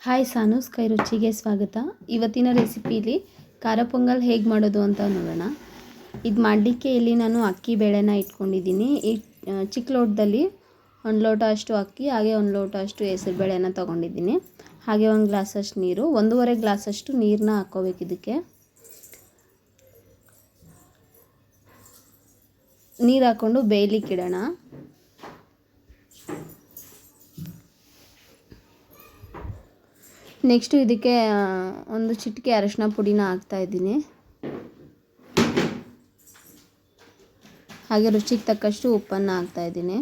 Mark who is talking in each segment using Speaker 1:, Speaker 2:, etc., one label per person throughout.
Speaker 1: Hi ಸಾನೂಸ್ ಕೈ ರುಚಿಗೆ ಸ್ವಾಗತ. ಇವತ್ತಿನ ರೆಸಿಪಿಲಿ ಖಾರ ಪೊಂಗಲ್ ಹೇಗೆ ಮಾಡೋದು ಅಂತ ನೋಡೋಣ. ಇದು ಮಾಡಲಿಕ್ಕೆ ಇಲ್ಲಿ ನಾನು ಅಕ್ಕಿ ಬೇಳೆನ ಇಟ್ಕೊಂಡಿದ್ದೀನಿ. ಚಿಕ್ಕ ಲೋಟದಲ್ಲಿ 1 ಲೋಟ ಅಷ್ಟು ಅಕ್ಕಿ, ಹಾಗೆ 1 ಲೋಟ ಅಷ್ಟು ಹೆಸರು ಬೇಳೆನ ತೊಗೊಂಡಿದ್ದೀನಿ. ಹಾಗೆ 1 ಗ್ಲಾಸಷ್ಟು ನೀರು, 1.5 ಗ್ಲಾಸಷ್ಟು ನೀರನ್ನ ಹಾಕ್ಕೋಬೇಕು. ಇದಕ್ಕೆ ನೀರು ಹಾಕ್ಕೊಂಡು ಬೇಯಲಿಕ್ಕೆ ಇಡೋಣ. ನೆಕ್ಸ್ಟು ಇದಕ್ಕೆ 1 ಚಿಟಿಕೆ ಅರಿಶಿನ ಪುಡಿನ ಹಾಕ್ತಾಯಿದ್ದೀನಿ. ಹಾಗೆ ರುಚಿಗೆ ತಕ್ಕಷ್ಟು ಉಪ್ಪನ್ನು ಹಾಕ್ತಾಯಿದ್ದೀನಿ.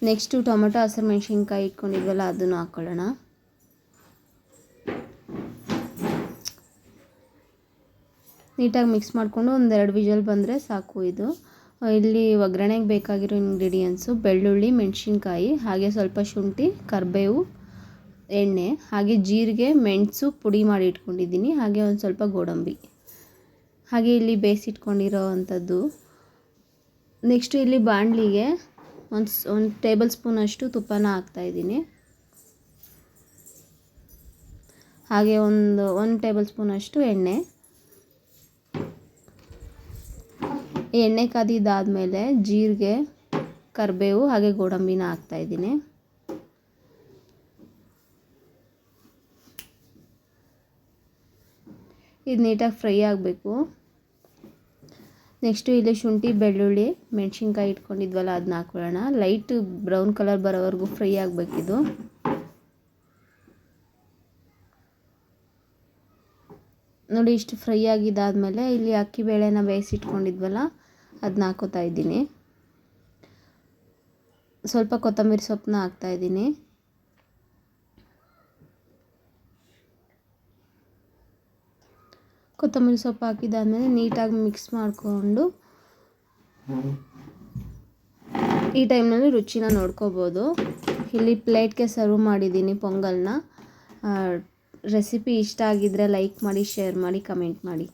Speaker 1: ನೆಕ್ಸ್ಟು ಟೊಮೆಟೊ ಹಸಿರು ಮೆಣಸಿನ್ಕಾಯಿ ಇಟ್ಕೊಂಡಿದ್ವಲ್ಲ ಅದನ್ನು ಹಾಕ್ಕೊಳ್ಳೋಣ. ನೀಟಾಗಿ ಮಿಕ್ಸ್ ಮಾಡಿಕೊಂಡು 1-2 ವಿಷಲ್ ಬಂದರೆ ಸಾಕು. ಇಲ್ಲಿ ಒಗ್ಗರಣೆಗೆ ಬೇಕಾಗಿರೋ ಇಂಗ್ರೀಡಿಯೆಂಟ್ಸು: ಬೆಳ್ಳುಳ್ಳಿ, ಮೆಣಸಿನ್ಕಾಯಿ, ಹಾಗೆ ಸ್ವಲ್ಪ ಶುಂಠಿ, ಕರಿಬೇವು, ಎಣ್ಣೆ, ಹಾಗೆ ಜೀರಿಗೆ, ಮೆಣಸು ಪುಡಿ ಮಾಡಿ ಇಟ್ಕೊಂಡಿದ್ದೀನಿ, ಹಾಗೆ ಒಂದು ಸ್ವಲ್ಪ ಗೋಡಂಬಿ, ಹಾಗೆ ಇಲ್ಲಿ ಬೇಯಿಸಿಟ್ಕೊಂಡಿರೋ ಅಂಥದ್ದು. ನೆಕ್ಸ್ಟು ಇಲ್ಲಿ ಬಾಣಲಿಗೆ ಒಂದು ಟೇಬಲ್ ಸ್ಪೂನಷ್ಟು ತುಪ್ಪನ ಹಾಕ್ತಾಯಿದ್ದೀನಿ. ಹಾಗೆ ಒಂದು ಟೇಬಲ್ ಸ್ಪೂನಷ್ಟು ಎಣ್ಣೆ. ಎಣ್ಣೆ ಕಾದಿದ್ದಾದಮೇಲೆ ಜೀರಿಗೆ, ಕರಿಬೇವು, ಹಾಗೆ ಗೋಡಂಬಿನ ಹಾಕ್ತಾಯಿದ್ದೀನಿ. ಇದು ನೀಟಾಗಿ ಫ್ರೈ ಆಗಬೇಕು. ನೆಕ್ಸ್ಟು ಇಲ್ಲಿ ಶುಂಠಿ, ಬೆಳ್ಳುಳ್ಳಿ, ಮೆಣಸಿನ್ಕಾಯಿ ಇಟ್ಕೊಂಡಿದ್ವಲ್ಲ ಅದನ್ನ ಹಾಕ್ಕೊಳ್ಳೋಣ. ಲೈಟ್ ಬ್ರೌನ್ ಕಲರ್ ಬರೋವರೆಗೂ ಫ್ರೈ ಆಗಬೇಕಿದು. ನೋಡಿ, ಇಷ್ಟು ಫ್ರೈ ಆಗಿದ್ದಾದಮೇಲೆ ಇಲ್ಲಿ ಅಕ್ಕಿ ಬೇಳೆನ ಬೇಯಿಸಿಟ್ಕೊಂಡಿದ್ವಲ್ಲ ಅದನ್ನ ಹಾಕೋತಾ ಇದ್ದೀನಿ. ಸ್ವಲ್ಪ ಕೊತ್ತಂಬರಿ ಸೊಪ್ಪನ್ನ ಹಾಕ್ತಾಯಿದ್ದೀನಿ. ಕೊತ್ತಂಬರಿ ಸೊಪ್ಪು ಹಾಕಿದ್ದಾದಮೇಲೆ ನೀಟಾಗಿ ಮಿಕ್ಸ್ ಮಾಡಿಕೊಂಡು ಈ ಟೈಮ್ನಲ್ಲಿ ರುಚಿನ ನೋಡ್ಕೋಬೋದು. ಇಲ್ಲಿ ಪ್ಲೇಟ್ಗೆ ಸರ್ವ್ ಮಾಡಿದ್ದೀನಿ ಪೊಂಗಲ್ನ. ರೆಸಿಪಿ ಇಷ್ಟ ಆಗಿದ್ದರೆ ಲೈಕ್ ಮಾಡಿ, ಶೇರ್ ಮಾಡಿ, ಕಮೆಂಟ್ ಮಾಡಿ.